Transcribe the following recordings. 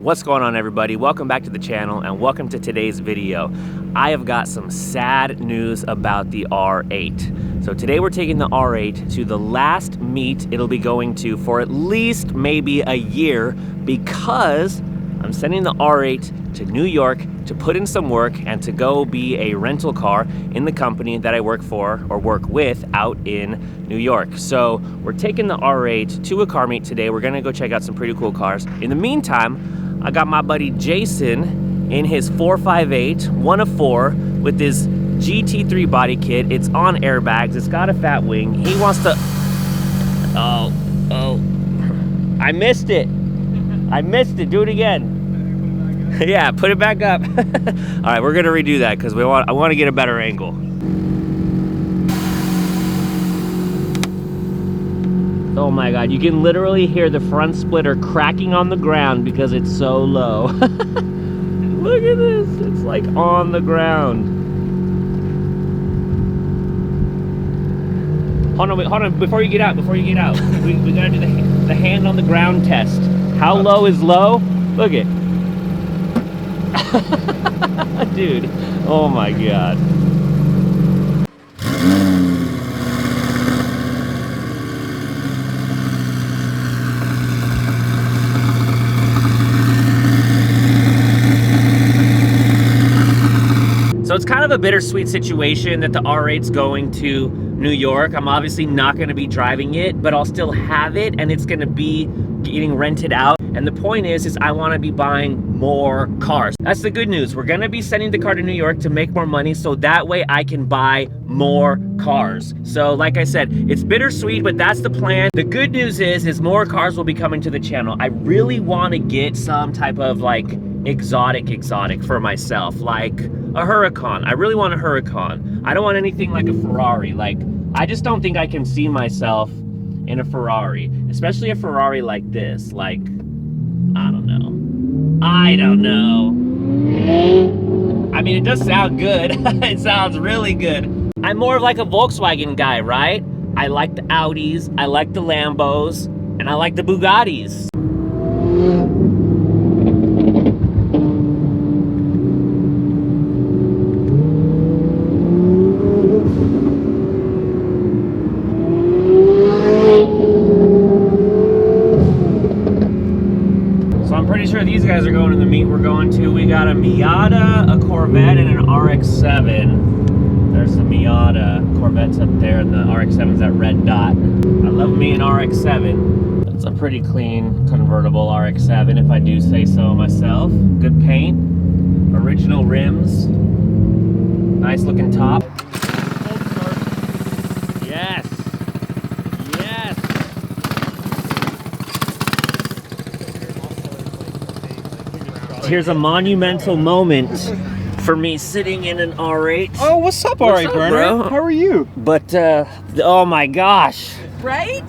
What's going on, everybody? Welcome back to the channel and welcome to today's video. I have got some sad news about the R8. So today we're taking the R8 to the last meet it'll be going to for at least maybe a year, because I'm sending the R8 to New York to put in some work and to go be a rental car in the company that I work for or work with out in New York. So we're taking the R8 to a car meet today. We're gonna go check out some pretty cool cars. In the meantime, I got my buddy Jason in his 458, one of four, with his GT3 body kit. It's on airbags, it's got a fat wing. He wants to, oh, I missed it. Do it again. Yeah, put it back up. All right, we're gonna redo that because I want to get a better angle. Oh my God, you can literally hear the front splitter cracking on the ground because it's so low. Look at this, it's like on the ground. Hold on, before you get out, we gotta do the hand on the ground test. How low is low? Look it. Dude, oh my God. So it's kind of a bittersweet situation that the R8's going to New York. I'm obviously not going to be driving it, but I'll still have it and it's going to be getting rented out. And the point is I want to be buying more cars. That's the good news. We're going to be sending the car to New York to make more money so that way I can buy more cars. So like I said, it's bittersweet, but that's the plan. The good news is more cars will be coming to the channel. I really want to get some type of like exotic for myself, like a Huracan. I really want a Huracan. I don't want anything like a Ferrari. Like, I just don't think I can see myself in a Ferrari, especially a Ferrari like this. Like, I don't know. I mean, it does sound good. It sounds really good. I'm more of like a Volkswagen guy, right? I like the Audis, I like the Lambos, and I like the Bugattis. These guys are going to the meet we're going to. We got a Miata, a Corvette, and an RX-7. There's the Miata. Corvette's up there, and the RX-7's that red dot. I love me an RX-7. It's a pretty clean convertible RX-7, if I do say so myself. Good paint, original rims, nice looking top. Yes. Here's a monumental moment for me sitting in an R8. Oh, what's up, R8 Burner? Bro? How are you? But, oh my gosh. Right?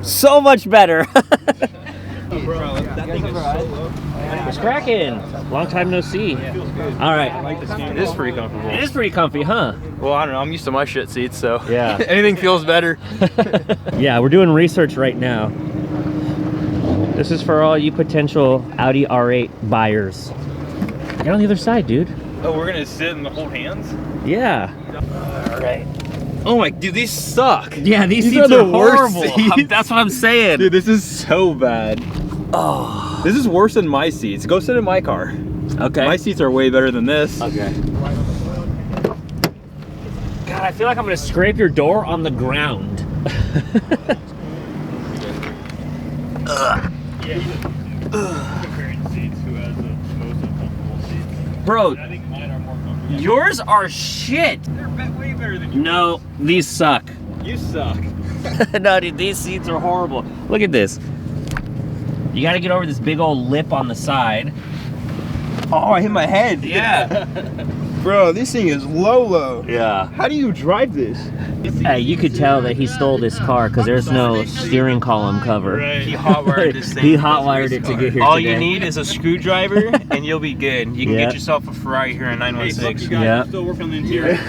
So much better. It's cracking. Long time no see. All right. It is pretty comfortable. It is pretty comfy, huh? Well, I don't know. I'm used to my shit seats, so yeah. Anything feels better. Yeah, we're doing research right now. This is for all you potential Audi R8 buyers. Get on the other side, dude. Oh, we're gonna sit and hold hands? Yeah. All right. Oh my, dude, these suck. Yeah, these seats are the are worst horrible. seats. That's what I'm saying. Dude, this is so bad. Oh. This is worse than my seats. Go sit in my car. Okay. My seats are way better than this. Okay. God, I feel like I'm gonna scrape your door on the ground. Ugh. Yeah, comparing seats, who has the most uncomfortable seats. Bro, I think mine are more comfortable. yours are shit. They're way better than yours. No, these suck. You suck. No, dude, these seats are horrible. Look at this. You gotta get over this big old lip on the side. Oh, I hit my head. Yeah. Bro, this thing is low. Yeah. How do you drive this? Hey, you could tell that he stole this car because there's no steering column cover. Right. He hotwired this thing. He hotwired it to get here All today. you need is a screwdriver and you'll be good. You can Yeah. get yourself a Ferrari here in 916. Yeah. Still working on the interior.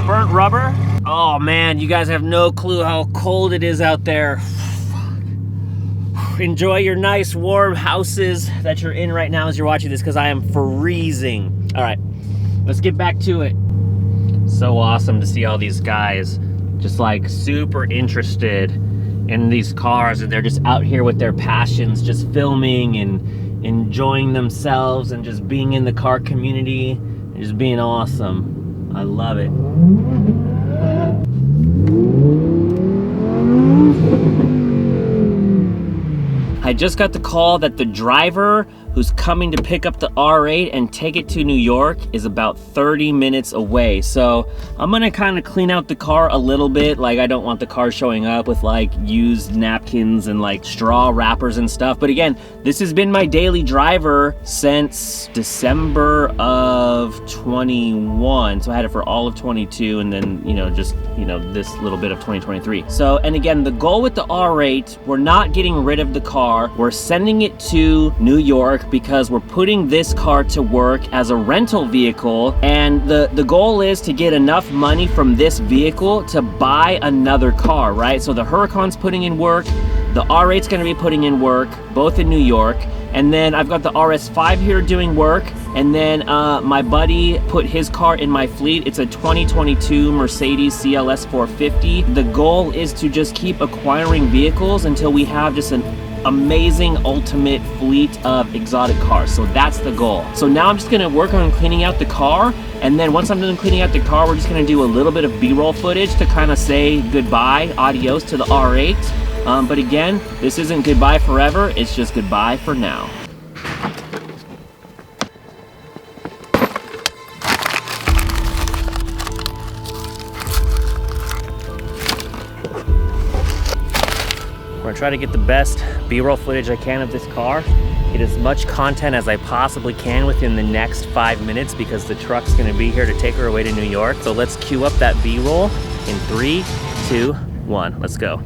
burnt rubber. Oh man, you guys have no clue how cold it is out there. Enjoy your nice warm houses that you're in right now as you're watching this, because I am freezing. All right, let's get back to it. So awesome to see all these guys just like super interested in these cars, and they're just out here with their passions, just filming and enjoying themselves and just being in the car community and just being awesome. I love it. I just got the call that the driver who's coming to pick up the R8 and take it to New York is about 30 minutes away. So I'm gonna kind of clean out the car a little bit. Like, I don't want the car showing up with like used napkins and like straw wrappers and stuff. But again, this has been my daily driver since December of 21. So I had it for all of 22, and then, you know, just, you know, this little bit of 2023. So, and again, the goal with the R8, we're not getting rid of the car. We're sending it to New York because we're putting this car to work as a rental vehicle, and the goal is to get enough money from this vehicle to buy another car, right? So the Huracan's putting in work, the R8's gonna be putting in work, both in New York, and then I've got the RS5 here doing work, and then my buddy put his car in my fleet. It's a 2022 Mercedes CLS 450. The goal is to just keep acquiring vehicles until we have just an amazing ultimate fleet of exotic cars. So that's the goal. So now I'm just gonna work on cleaning out the car, and then once I'm done cleaning out the car, we're just gonna do a little bit of B-roll footage to kind of say goodbye, adios to the R8. But again, this isn't goodbye forever, it's just goodbye for now. I'm gonna try to get the best B-roll footage I can of this car, get as much content as I possibly can within the next 5 minutes, because the truck's gonna be here to take her away to New York. So let's queue up that B-roll in 3, 2, 1, let's go.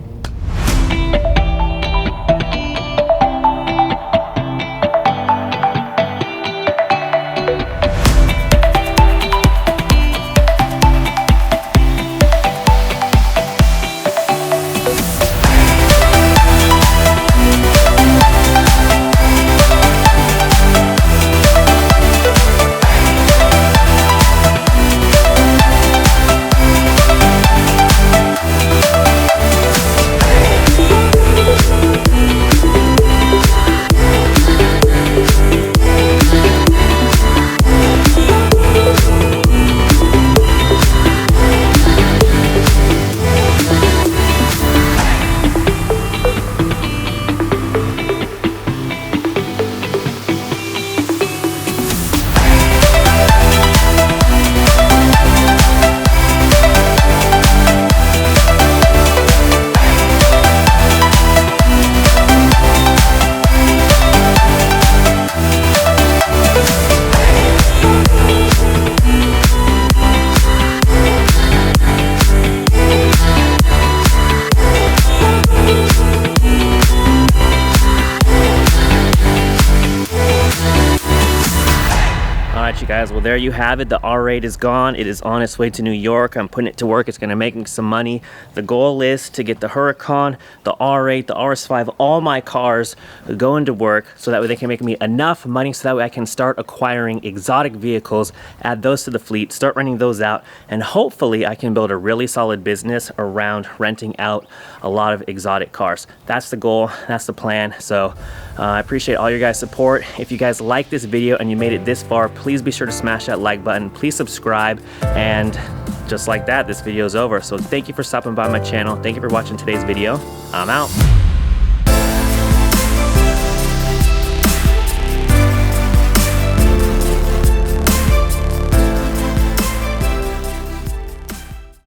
You guys, well, there you have it. The R8 is gone. It is on its way to New York. I'm putting it to work. It's going to make me some money. The goal is to get the Huracan, the R8, the RS5, all my cars going to work, so that way they can make me enough money, so that way I can start acquiring exotic vehicles, add those to the fleet, start renting those out, and hopefully I can build a really solid business around renting out a lot of exotic cars. That's the goal. That's the plan. So I appreciate all your guys' support. If you guys like this video and you made it this far, please be sure to smash that like button. Please subscribe, and just like that, this video is over. So thank you for stopping by my channel. Thank you for watching today's video. I'm out.